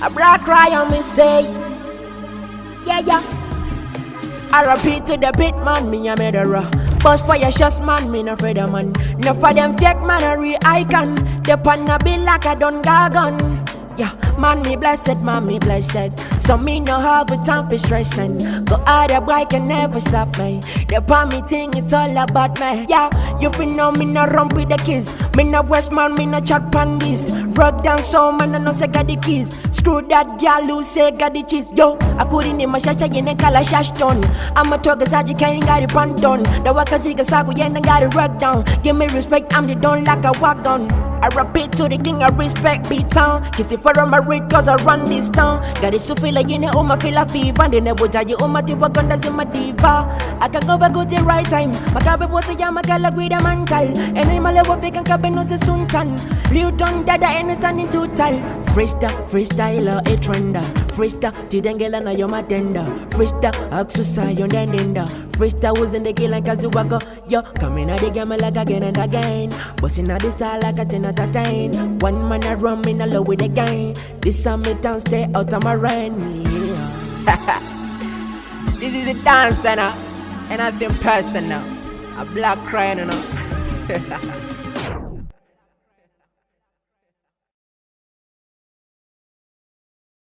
A black cry on me say, yeah, yeah. I repeat to the beat, man, me a murderer. Bust for your shots, man, me no afraid of man. No for them fake man, a real icon. The pan a be like a done gargon. Yeah, man, me blessed, man, me blessed. So me no have a time for stressing. Go out a boy can never stop me. The pan me thing, it's all about me. Yeah, you feel know me no run with the kids. Me no west man, me no chat pan this. Broke down so man, I no say got the keys. Screw that gal who say got the cheese. Yo, I couldn't name my shasha yen and call a shash done. I'm a talk as I can't got it pan done. The waka ziga sago yen and got it rock down. Give me respect, I'm the don like a walk on. I repeat to the king, I respect beat town. Kiss it for my read cause I run this town. Got it so feel like you know my feel a fever. And they never tell you my diva gundas in my diva. I can go back good in right time. My cabin was a yamakala with a mantle. And I'm a level fake and cabin was a suntan. Luton dada Earnestar in total. Freestyle a trender. Freestyle tidengela na yo matenda. Freestyle aksusa yon dendenda. Freestyle was in the game like Kazuwako. Yo, coming at the game like again and again. Busting at the style like a 10 out of 10. One man I run me in love with the game. This time me down stay out of my rain. Yeah. This is a dance and I've been personal. A black crying, you know.